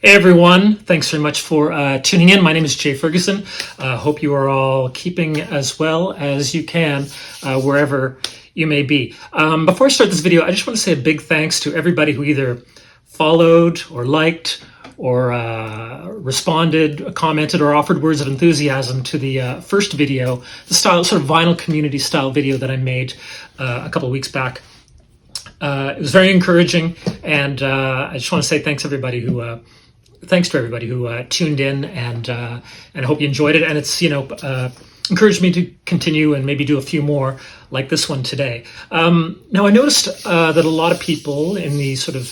Hey everyone, thanks very much for tuning in. My name is Jay Ferguson. Hope you are all keeping as well as you can wherever you may be. Before I start this video, I just want to say a big thanks to everybody who either followed or liked or responded, commented, or offered words of enthusiasm to the first video, the style, sort of vinyl community style video that I made a couple of weeks back. It was very encouraging, and I just want to say thanks to everybody who tuned in, and I hope you enjoyed it. And it's encouraged me to continue and maybe do a few more like this one today. Now I noticed that a lot of people in the sort of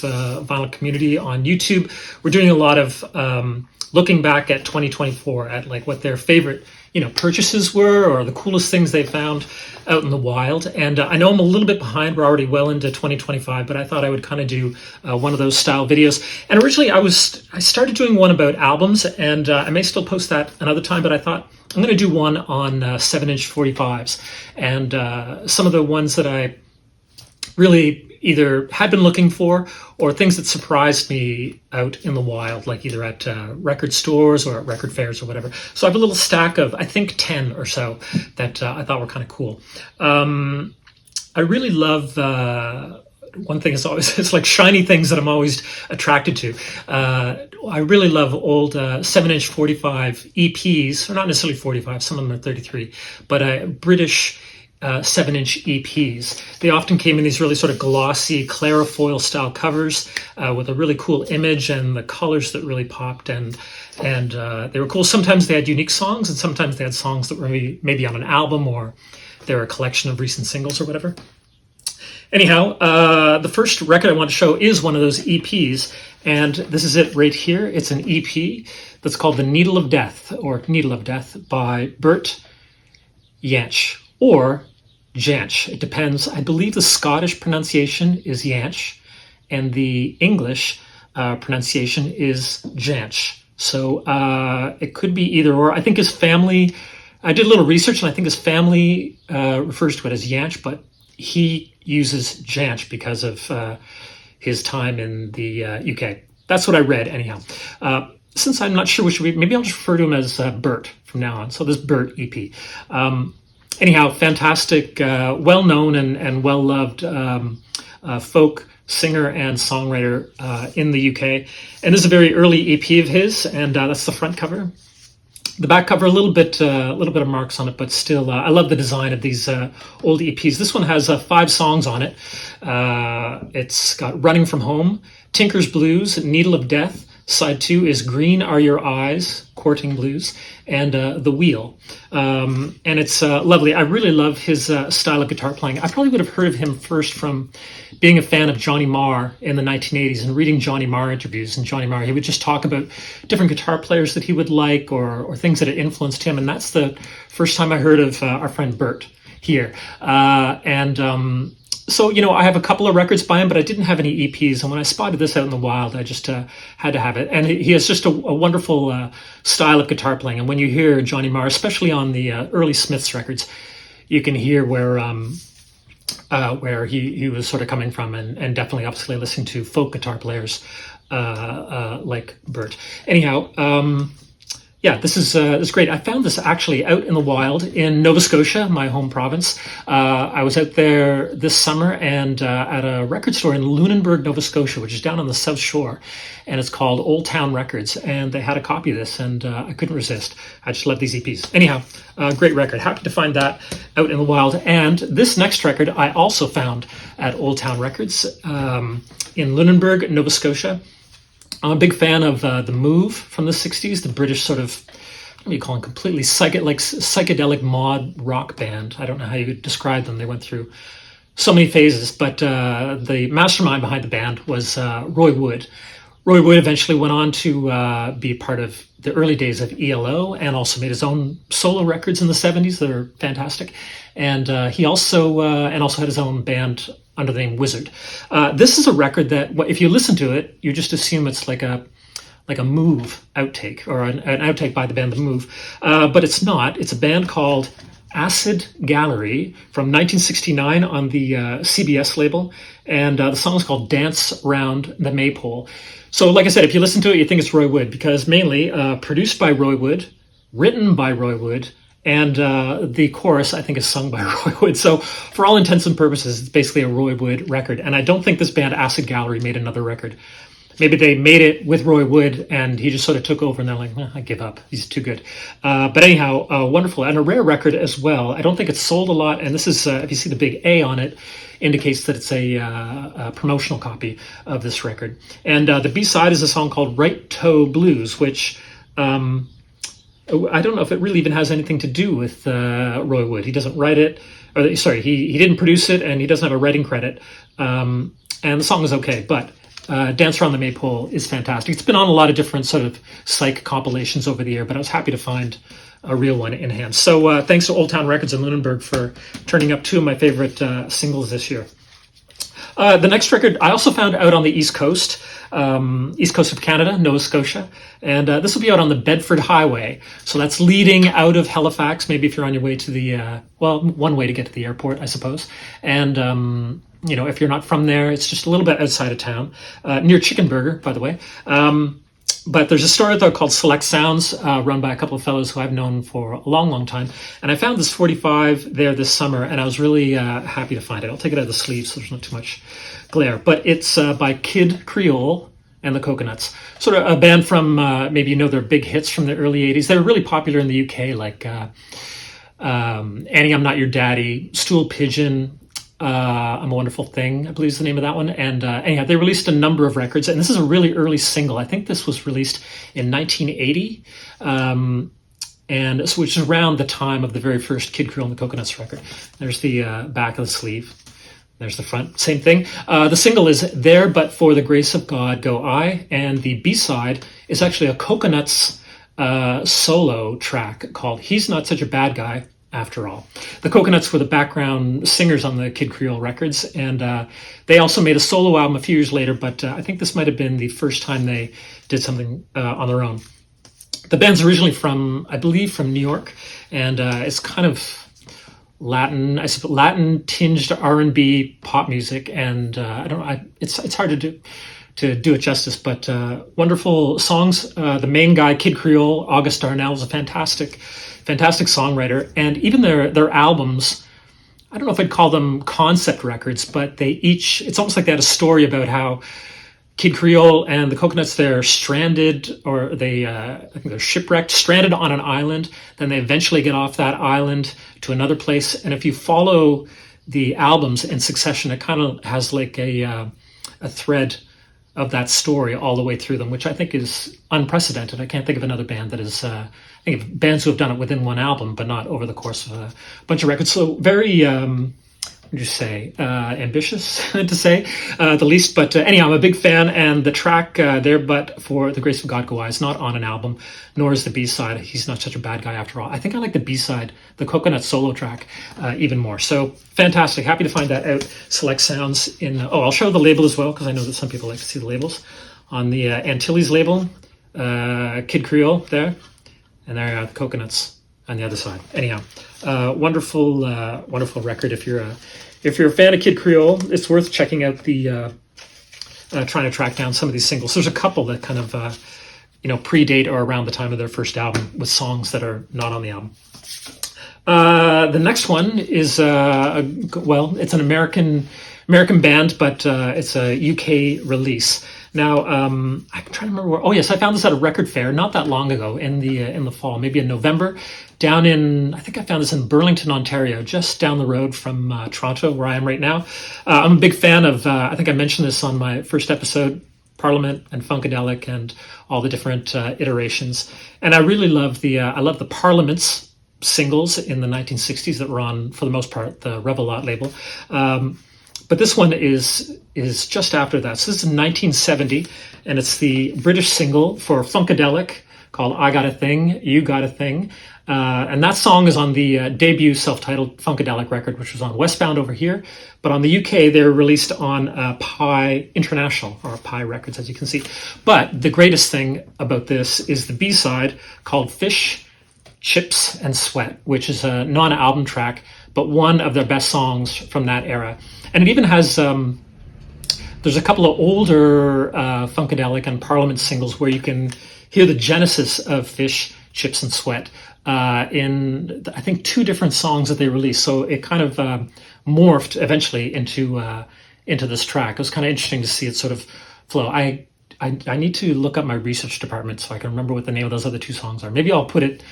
vinyl community on YouTube were doing a lot of looking back at 2024 at like what their favorite purchases were or the coolest things they found out in the wild. And I know I'm a little bit behind. We're already well into 2025, but I thought I would kind of do one of those style videos. And originally I started doing one about albums, and I may still post that another time, but I thought I'm going to do one on 7-inch 45s and some of the ones that I really either had been looking for or things that surprised me out in the wild, like either at record stores or at record fairs or whatever. So I have a little stack of, I think, 10 or so that I thought were kind of cool. I really love, one thing is always, it's like shiny things that I'm always attracted to. I really love old 7-inch 45 EPs, or not necessarily 45, some of them are 33, but British 7-inch EPs. They often came in these really sort of glossy clarifoil style covers with a really cool image and the colors that really popped, and they were cool. Sometimes they had unique songs, and sometimes they had songs that were maybe on an album, or they were a collection of recent singles or whatever. Anyhow, the first record I want to show is one of those EPs, and this is it right here. It's an EP that's called The Needle of Death, or Needle of Death, by Bert, Jansch, or Jansch. It depends. I believe the Scottish pronunciation is Jansch, and the English pronunciation is Jansch. So it could be either or. I think his family, I did a little research, and I think his family refers to it as Jansch, but he uses Jansch because of his time in the UK. That's what I read anyhow. Since I'm not sure which would be, maybe I'll just refer to him as Bert from now on. So this Bert EP. Anyhow, fantastic, well-known and well-loved folk singer and songwriter in the UK. And this is a very early EP of his, and that's the front cover. The back cover, a little bit of marks on it, but still, I love the design of these old EPs. This one has 5 songs on it. It's got Running From Home, Tinker's Blues, Needle of Death. Side 2 is Green Are Your Eyes, Courting Blues, and The Wheel. And it's lovely. I really love his style of guitar playing. I probably would have heard of him first from being a fan of Johnny Marr in the 1980s and reading Johnny Marr interviews. And Johnny Marr, he would just talk about different guitar players that he would like, or things that had influenced him. And that's the first time I heard of our friend Bert here. So, I have a couple of records by him, but I didn't have any EPs. And when I spotted this out in the wild, I just had to have it. And he has just a wonderful style of guitar playing. And when you hear Johnny Marr, especially on the early Smiths records, you can hear where he was sort of coming from, and definitely obviously listening to folk guitar players like Bert. Anyhow, yeah, this is great. I found this actually out in the wild in Nova Scotia, my home province. I was out there this summer and at a record store in Lunenburg, Nova Scotia, which is down on the South Shore, and it's called Old Town Records, and they had a copy of this, and I couldn't resist. I just love these EPs. Anyhow, great record. Happy to find that out in the wild. And this next record I also found at Old Town Records in Lunenburg, Nova Scotia. I'm a big fan of The Move from the 60s, the British sort of, what do you call them, completely psychedelic mod rock band. I don't know how you would describe them. They went through so many phases, but the mastermind behind the band was Roy Wood. Roy Wood eventually went on to be part of the early days of ELO, and also made his own solo records in the 70s that are fantastic. And he also had his own band under the name Wizard. This is a record that, if you listen to it, you just assume it's like a Move outtake, or an outtake by the band The Move. But it's not. It's a band called Acid Gallery from 1969 on the CBS label, and the song is called Dance Round the Maypole. So like I said, if you listen to it, you think it's Roy Wood, because mainly produced by Roy Wood, written by Roy Wood, and the chorus, I think, is sung by Roy Wood. So for all intents and purposes, it's basically a Roy Wood record. And I don't think this band Acid Gallery made another record. Maybe they made it with Roy Wood and he just sort of took over and they're like, I give up. He's too good. But anyhow, wonderful. And a rare record as well. I don't think it's sold a lot. And this is, if you see the big A on it, indicates that it's a promotional copy of this record. And the B-side is a song called Right Toe Blues, which I don't know if it really even has anything to do with Roy Wood. He doesn't write it. Or sorry, he didn't produce it and he doesn't have a writing credit. And the song is okay, but Dance Around the Maypole is fantastic. It's been on a lot of different sort of psych compilations over the year, but I was happy to find a real one in hand. So thanks to Old Town Records in Lunenburg for turning up two of my favorite singles this year. The next record I also found out on the East Coast of Canada, Nova Scotia, and this will be out on the Bedford Highway. So that's leading out of Halifax, maybe if you're on your way to the, well, one way to get to the airport, I suppose. And, you know, if you're not from there, it's just a little bit outside of town, near Chicken Burger, by the way. But there's a store out there called Select Sounds, run by a couple of fellows who I've known for a long, long time. And I found this 45 there this summer, and I was really happy to find it. I'll take it out of the sleeve so there's not too much glare. But it's by Kid Creole and the Coconuts. Sort of a band from, maybe you know their big hits from the early 80s. They were really popular in the UK, like Annie, I'm Not Your Daddy, Stool Pigeon, I'm a Wonderful Thing, I believe is the name of that one. And anyhow, they released a number of records, and this is a really early single. I think this was released in 1980, and so which is around the time of the very first Kid Creole and the Coconuts record. There's the back of the sleeve. There's the front, same thing. The single is There But For the Grace of God Go I, and the B-side is actually a Coconuts solo track called He's Not Such a Bad Guy After All. The Coconuts were the background singers on the Kid Creole records, and they also made a solo album a few years later, but I think this might have been the first time they did something on their own. The band's originally from, I believe, from New York, and it's kind of Latin, I suppose, Latin-tinged R&B pop music, and I don't know, it's hard to do it justice, but wonderful songs. The main guy, Kid Creole, August Darnell, is a fantastic songwriter, and even their albums, I don't know if I'd call them concept records, but it's almost like they had a story about how Kid Creole and the Coconuts, they're stranded, or I think they're shipwrecked, stranded on an island. Then they eventually get off that island to another place. And if you follow the albums in succession, it kind of has like a thread of that story all the way through them, which I think is unprecedented. I can't think of another band that is, I think of bands who have done it within one album, but not over the course of a bunch of records. So very, what would you say, ambitious to say the least. But anyhow, I'm a big fan, and the track There But For the Grace of God Go I is not on an album, nor is the B-side, He's Not Such a Bad Guy After All. I think I like the B-side, the Coconut solo track, even more. So fantastic. Happy to find that out. Select Sounds in, I'll show the label as well, because I know that some people like to see the labels. On the Antilles label, Kid Creole there, and there are the Coconuts on the other side. Anyhow, wonderful record. If you're a fan of Kid Creole, it's worth checking out the trying to track down some of these singles. There's a couple that kind of predate or around the time of their first album with songs that are not on the album. The next one is it's an American band, but it's a UK release. Now, I'm trying to remember where. Oh yes, I found this at a record fair not that long ago in the fall, maybe in November, down in, I think I found this in Burlington, Ontario, just down the road from Toronto, where I am right now. I'm a big fan of. I think I mentioned this on my first episode, Parliament and Funkadelic and all the different iterations. And I really love the Parliament's singles in the 1960s that were on, for the most part, the Revelot label. But this one is just after that. So this is 1970, and it's the British single for Funkadelic called I Got a Thing, You Got a Thing. And that song is on the debut self-titled Funkadelic record, which was on Westbound over here. But on the UK, they're released on Pi International, or Pi Records, as you can see. But the greatest thing about this is the B-side called Fish Chips and Sweat, which is a non-album track, but one of their best songs from that era. And it even has, there's a couple of older Funkadelic and Parliament singles where you can hear the genesis of Fish, Chips and Sweat in, I think, 2 different songs that they released. So it kind of morphed eventually into this track. It was kind of interesting to see it sort of flow. I need to look up my research department so I can remember what the name of those other 2 songs are. Maybe I'll put it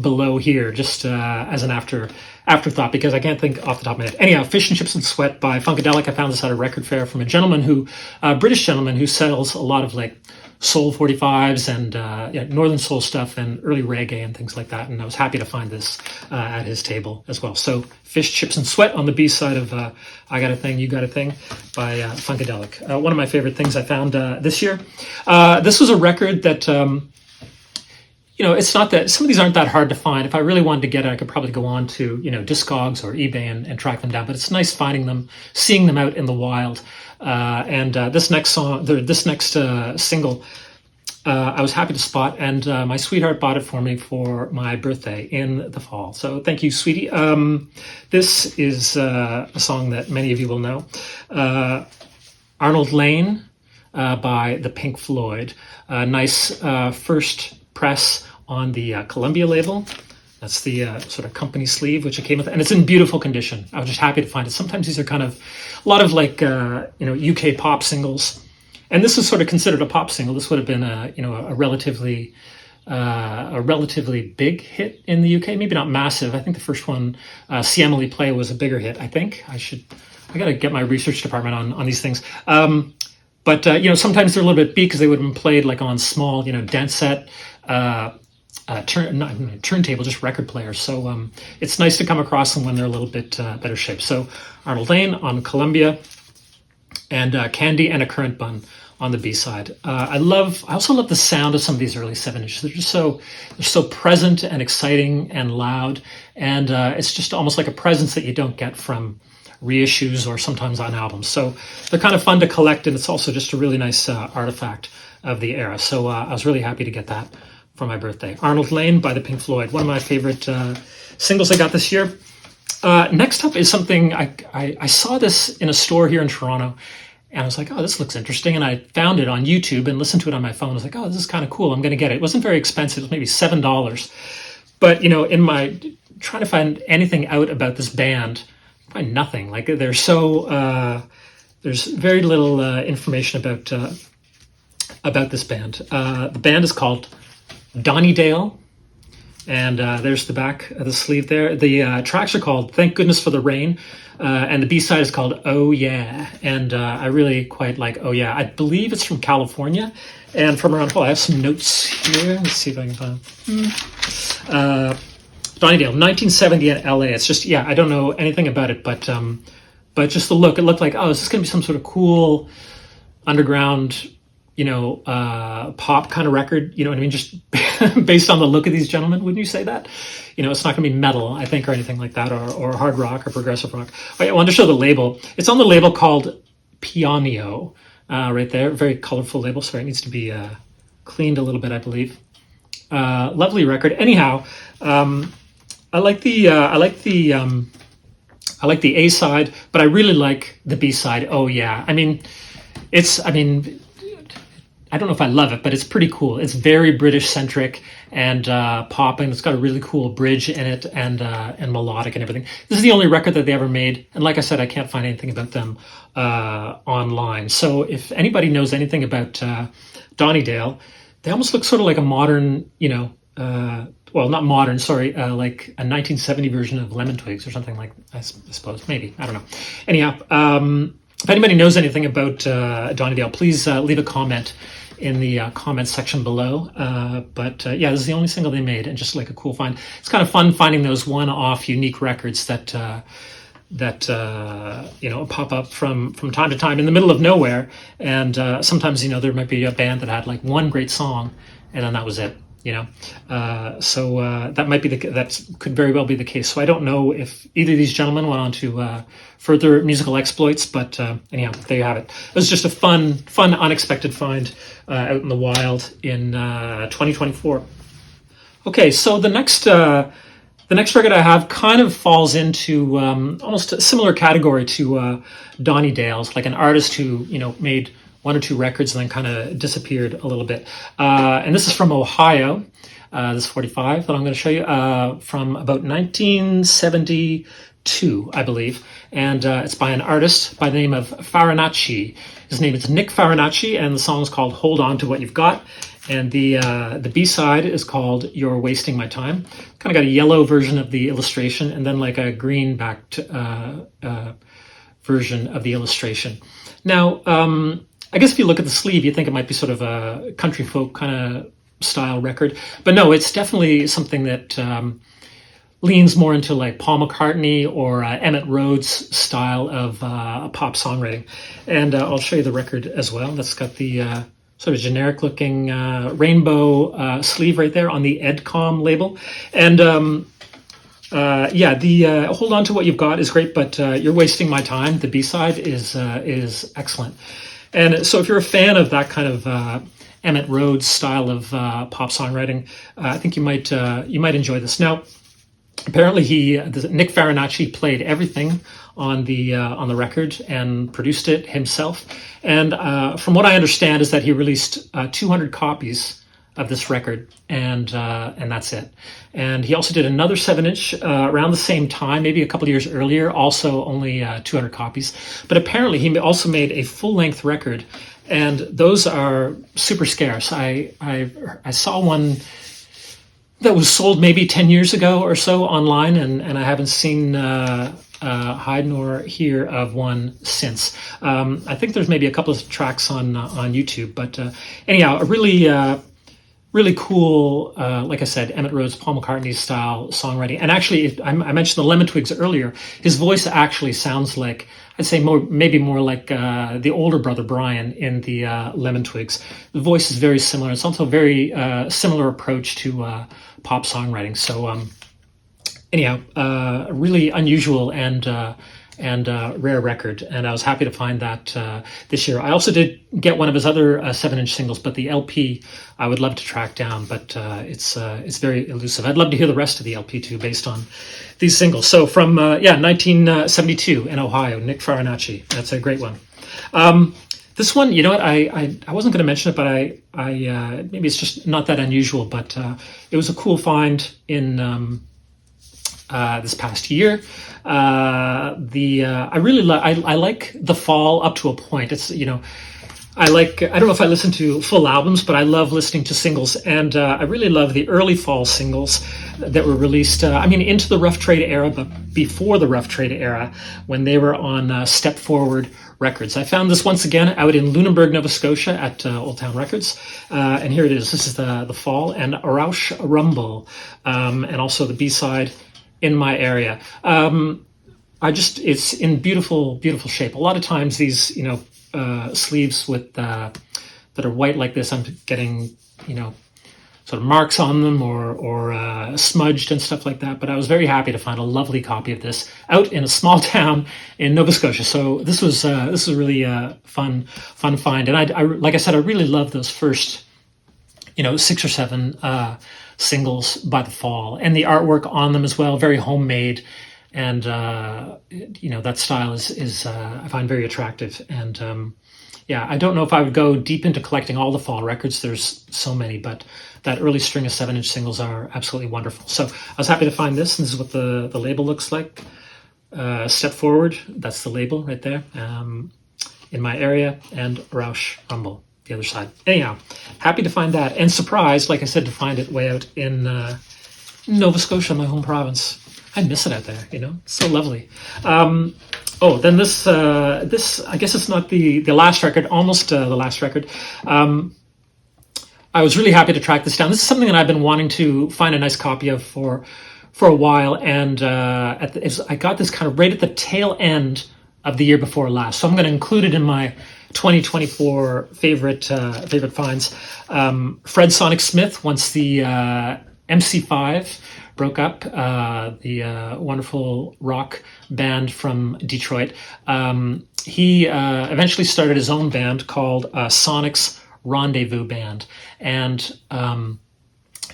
below here just as an afterthought, because I can't think off the top of my head. Anyhow, Fish and Chips and Sweat by Funkadelic. I found this at a record fair from a gentleman British gentleman who sells a lot of like soul 45s and northern soul stuff and early reggae and things like that. And I was happy to find this at his table as well. So Fish, Chips and Sweat on the B side of I Got a Thing, You Got a Thing by Funkadelic. One of my favorite things I found this year. This was a record that, it's not that, some of these aren't that hard to find. If I really wanted to get it, I could probably go on to, Discogs or eBay and track them down. But it's nice finding them, seeing them out in the wild. This next single, I was happy to spot, and my sweetheart bought it for me for my birthday in the fall. So thank you, sweetie. This is a song that many of you will know. Arnold Lane by the Pink Floyd. Nice first press on the Columbia label. That's the sort of company sleeve, which it came with, and it's in beautiful condition. I was just happy to find it. Sometimes these are kind of a lot of like UK pop singles, and this is sort of considered a pop single. This would have been a relatively big hit in the UK, maybe not massive. I think the first one, See Emily Play, was a bigger hit. I think I got to get my research department on these things. But sometimes they're a little bit beat because they would have been played like on small, dance set. Turntable, just record players. So it's nice to come across them when they're a little bit better shape. So Arnold Lane on Columbia, and Candy and a Currant Bun on the B side. I also love the sound of some of these early 7-inches. They're so present and exciting and loud, and it's just almost like a presence that you don't get from reissues or sometimes on albums. So they're kind of fun to collect, and it's also just a really nice artifact of the era. So I was really happy to get that for my birthday. Arnold Lane by the Pink Floyd, one of my favorite singles I got this year. Next up is something, I saw this in a store here in Toronto, and I was like, oh, this looks interesting. And I found it on YouTube and listened to it on my phone. I was like, oh, this is kind of cool. I'm going to get it. It wasn't very expensive. It was maybe $7. But, in my trying to find anything out about this band, I find nothing. Like, there's very little information about this band. The band is called Donnie Dale, and there's the back of the sleeve there. The tracks are called Thank Goodness for the Rain, and the B-side is called Oh Yeah, and I really quite like Oh Yeah. I believe it's from California, and from around, I have some notes here. Let's see if I can find Donnie Dale, 1970 in LA. It's just, I don't know anything about it, but just the look, it looked like, oh, is this going to be some sort of cool underground, pop kind of record, you know what I mean? Just based on the look of these gentlemen, wouldn't you say that? It's not going to be metal, I think, or anything like that, or hard rock or progressive rock. I wanted to show the label. It's on the label called Pianio, right there. Very colorful label. Sorry, it needs to be cleaned a little bit, I believe. Lovely record. Anyhow, I like the A side, but I really like the B side. Oh yeah. I don't know if I love it, but it's pretty cool. It's very British centric and pop, and it's got a really cool bridge in it and melodic and everything. This is the only record that they ever made, and like I said, I can't find anything about them online. So if anybody knows anything about Donnie Dale, they almost look sort of like a modern, well, not modern, sorry, like a 1970 version of Lemon Twigs or something like, I suppose, maybe, I don't know. Anyhow, if anybody knows anything about Donnie Dale, please leave a comment in the comments section below. But this is the only single they made, and just like a cool find. It's kind of fun finding those one-off unique records that pop up from time to time in the middle of nowhere. And sometimes, there might be a band that had like one great song, and then that was it. That might be that could very well be the case. So I don't know if either of these gentlemen went on to further musical exploits, but anyhow, there you have it. It was just a fun, unexpected find out in the wild in 2024. Okay, so the next record I have kind of falls into almost a similar category to Donnie Dale's, like an artist who made one or two records and then kind of disappeared a little bit. And this is from Ohio. This 45 that I'm going to show you from about 1972, I believe, and it's by an artist by the name of Farinacci. His name is Nick Farinacci, and the song is called "Hold On to What You've Got." And the B-side is called "You're Wasting My Time." Kind of got a yellow version of the illustration, and then like a green backed version of the illustration. Now, I guess if you look at the sleeve, you think it might be sort of a country folk kind of style record, but no, it's definitely something that leans more into like Paul McCartney or Emmett Rhodes style of pop songwriting. And I'll show you the record as well. That's got the sort of generic looking rainbow sleeve right there on the Edcom label. And yeah, the Hold On to What You've Got is great, but You're Wasting My Time, the B-side, is excellent. And so if you're a fan of that kind of Emmett Rhodes style of pop songwriting, I think you might enjoy this. Now, apparently Nick Farinacci played everything on the record and produced it himself. And from what I understand is that he released 200 copies of this record, and that's it. And he also did another 7-inch around the same time, maybe a couple of years earlier, also only 200 copies. But apparently he also made a full-length record, and those are super scarce. I saw one that was sold maybe 10 years ago or so online, and I haven't seen hide nor hear of one since. I think there's maybe a couple of tracks on YouTube, but anyhow, a really cool, like I said, Emmett Rhodes, Paul McCartney style songwriting. And actually, I mentioned the Lemon Twigs earlier. His voice actually sounds like, I'd say maybe more like the older brother Brian in the Lemon Twigs. The voice is very similar. It's also a very similar approach to pop songwriting. So anyhow, a really unusual and rare record, and I was happy to find that this year. I also did get one of his other 7-inch singles, but the LP I would love to track down, but it's very elusive. I'd love to hear the rest of the LP too, based on these singles. So from 1972 in Ohio, Nick Farinacci. That's a great one. This one, you know what? I wasn't going to mention it, but I maybe it's just not that unusual, but it was a cool find in this past year. I really I like The Fall up to a point. It's I don't know if I listen to full albums, but I love listening to singles, and I really love the early Fall singles that were released. Into the Rough Trade era, but before the Rough Trade era, when they were on Step Forward Records. I found this once again out in Lunenburg, Nova Scotia at Old Town Records, and here it is. This is the Fall and Rausch Rumble, and also the B-side, In My Area. It's in beautiful shape. A lot of times these, sleeves with that are white like this, I'm getting, sort of marks on them or smudged and stuff like that. But I was very happy to find a lovely copy of this out in a small town in Nova Scotia. So this was really a fun find. And I like I said, I really love those first, 6 or 7 singles by The Fall, and the artwork on them as well, very homemade. And that style is I find very attractive. And I don't know if I would go deep into collecting all the Fall records. There's so many, but that early string of 7-inch singles are absolutely wonderful. So I was happy to find this. And this is what the label looks like. Step Forward, that's the label right there. In My Area, and Rausch Rumble, the other side. Anyhow, happy to find that, and surprised, like I said, to find it way out in Nova Scotia, my home province. I miss it out there, it's so lovely. Then this I guess it's not the last record, almost the last record. I was really happy to track this down. This is something that I've been wanting to find a nice copy of for a while, and I got this kind of right at the tail end of the year before last. So I'm going to include it in my 2024 favorite finds. Fred Sonic Smith, once the MC5 broke up, the wonderful rock band from Detroit. He eventually started his own band called Sonic's Rendezvous Band. And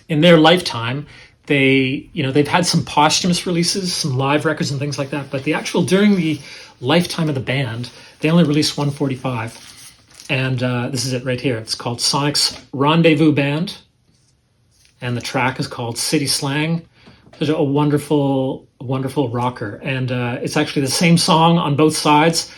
in their lifetime, they've had some posthumous releases, some live records and things like that, but during the lifetime of the band, they only released 145. And this is it right here. It's called Sonic's Rendezvous Band, and the track is called City Slang. It's a wonderful, wonderful rocker, and it's actually the same song on both sides.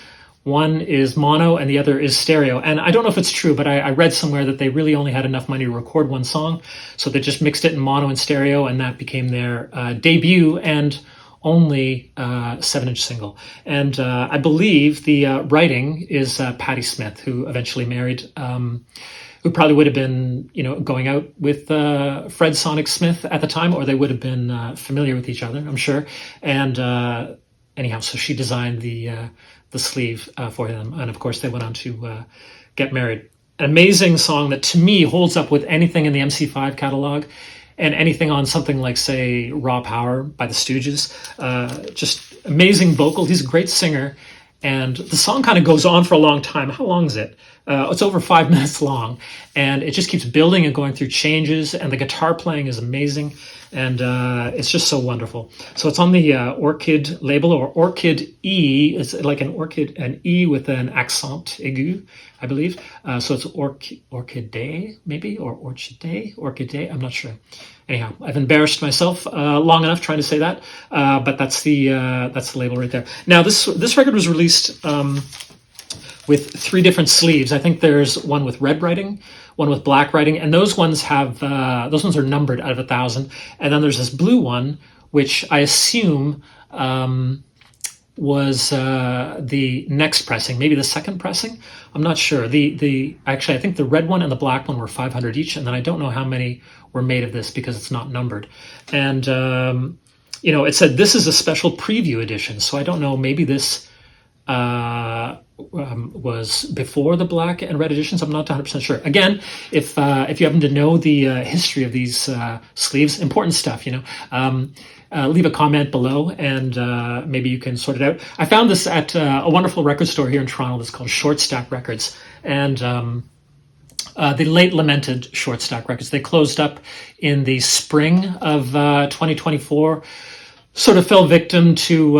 One is mono and the other is stereo. And I don't know if it's true, but I read somewhere that they really only had enough money to record one song, so they just mixed it in mono and stereo, and that became their debut and only 7-inch single. And I believe the writing is Patti Smith, who eventually married, who probably would have been, going out with Fred Sonic Smith at the time, or they would have been familiar with each other, I'm sure. And anyhow, so she designed the sleeve for them, and of course they went on to get married. An amazing song that to me holds up with anything in the MC5 catalog, and anything on something like, say, Raw Power by the Stooges. Just amazing vocal. He's a great singer. And the song kind of goes on for a long time. How long is it? It's over 5 minutes long. And it just keeps building and going through changes. And the guitar playing is amazing. And it's just so wonderful. So it's on the Orchid label, or Orchid E. It's like an E with an accent aigu, I believe. So it's Orchidée, maybe, or Orchidée. I'm not sure. Anyhow, I've embarrassed myself long enough trying to say that, but that's the label right there. Now, this record was released with 3 different sleeves. I think there's one with red writing, one with black writing, and those ones are numbered out of 1,000. And then there's this blue one, which I assume was the next pressing, maybe the second pressing. I'm not sure. Actually, I think the red one and the black one were 500 each, and then I don't know how many were made of this because it's not numbered. And it said this is a special preview edition, so I don't know. Maybe this was before the black and red editions. I'm not 100% sure. Again, if you happen to know the history of these sleeves, important stuff, leave a comment below, and maybe you can sort it out. I found this at a wonderful record store here in Toronto that's called Short Stack Records, and the late lamented Short Stack Records. They closed up in the spring of 2024, sort of fell victim to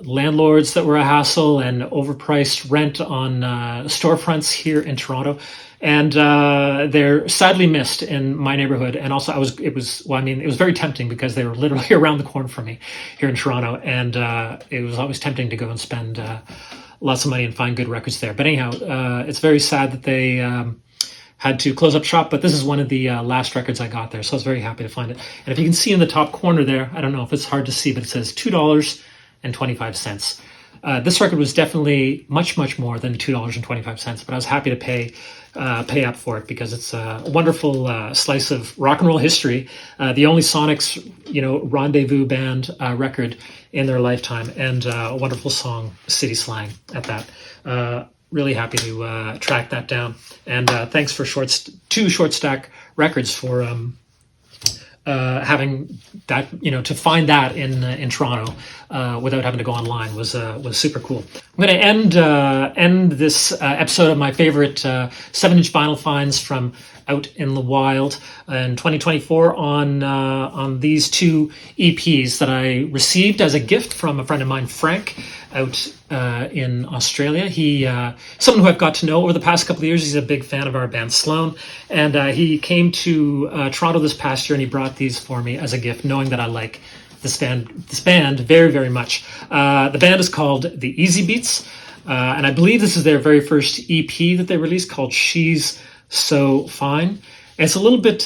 landlords that were a hassle and overpriced rent on storefronts here in Toronto. And they're sadly missed in my neighborhood. And also it was very tempting because they were literally around the corner from me here in Toronto. And it was always tempting to go and spend lots of money and find good records there. But anyhow, it's very sad that they had to close up shop, but this is one of the last records I got there. So I was very happy to find it. And if you can see in the top corner there, I don't know if it's hard to see, but it says $2.25. This record was definitely much, much more than $2.25, but I was happy to pay up for it because it's a wonderful slice of rock and roll history. The only Sonic's, Rendezvous Band record in their lifetime, and a wonderful song, City Slang, at that. Really happy to track that down. And thanks for two Short Stack Records for having that, to find that in Toronto without having to go online was super cool. I'm going to end this episode of my favorite 7-inch vinyl finds from out in the wild in 2024 on these 2 EPs that I received as a gift from a friend of mine, Frank, out in Australia. He someone who I've got to know over the past couple of years. He's a big fan of our band Sloan, and he came to Toronto this past year, and he brought these for me as a gift, knowing that I like this band very, very much. The band is called the Easybeats, and I believe this is their very first EP that they released, called She's So Fine. And it's a little bit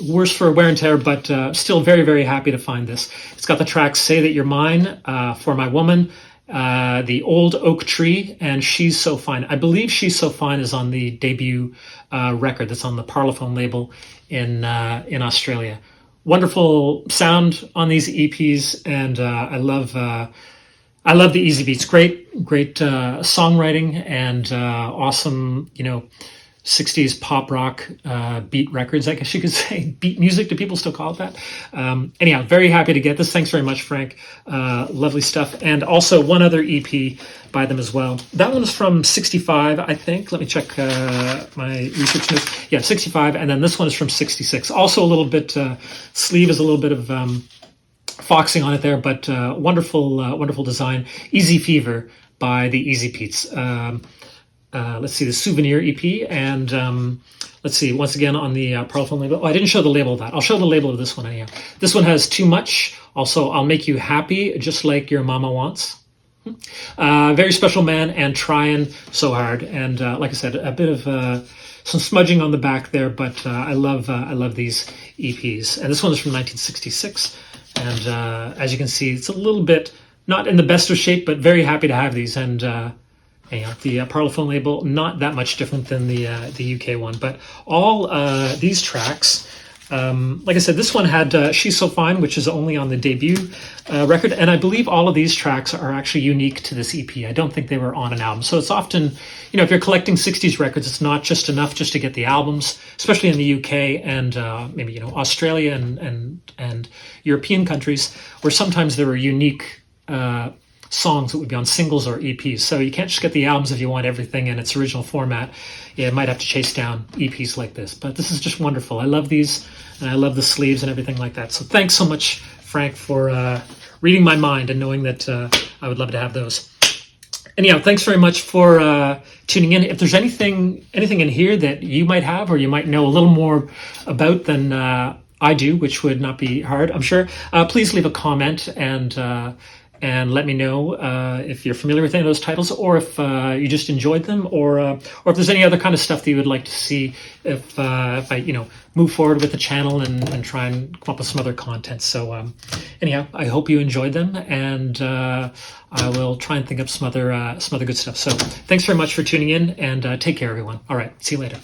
worse for wear and tear, but still very, very happy to find this. It's got the tracks Say That You're Mine, For My Woman, The Old Oak Tree, and She's So Fine. I believe She's So Fine is on the debut record that's on the Parlophone label in Australia. Wonderful sound on these EPs, and I love the Easybeats. Great songwriting, and awesome, 60s pop rock beat records, I guess you could say. Beat music, do people still call it that? Anyhow, very happy to get this. Thanks very much, Frank. Lovely stuff. And also one other EP by them as well. That one is from 65, I think. Let me check my research notes. Yeah, 65. And then this one is from 66. Also a little bit, sleeve is a little bit of foxing on it there, but wonderful design. Easy Fever by the Easybeats. Let's see, the Souvenir EP, and let's see, once again on the Parlophone label. Oh, I didn't show the label of that. I'll show the label of this one anyhow. This one has Too Much. Also, I'll Make You Happy, Just Like Your Mama Wants. Very Special Man and Trying So Hard. And like I said, a bit of some smudging on the back there, but I love these EPs. And this one is from 1966. And as you can see, it's a little bit, not in the best of shape, but very happy to have these. And anyhow, the Parlophone label, not that much different than the UK one, but all these tracks, like I said, this one had She's So Fine, which is only on the debut record, and I believe all of these tracks are actually unique to this EP. I don't think they were on an album. So it's often, if you're collecting 60s records, it's not just enough just to get the albums, especially in the UK and maybe, Australia and European countries, where sometimes there were unique songs that would be on singles or EPs. So you can't just get the albums if you want everything in its original format. You might have to chase down EPs like this. But this is just wonderful. I love these, and I love the sleeves and everything like that. So thanks so much, Frank, for reading my mind and knowing that I would love to have those. Anyhow, thanks very much for tuning in. If there's anything in here that you might have or you might know a little more about than I do, which would not be hard, I'm sure, please leave a comment and let me know if you're familiar with any of those titles, or if you just enjoyed them, or if there's any other kind of stuff that you would like to see if I move forward with the channel and try and come up with some other content. So anyhow, I hope you enjoyed them, and I will try and think up some other good stuff. So thanks very much for tuning in, and take care, everyone. All right, see you later.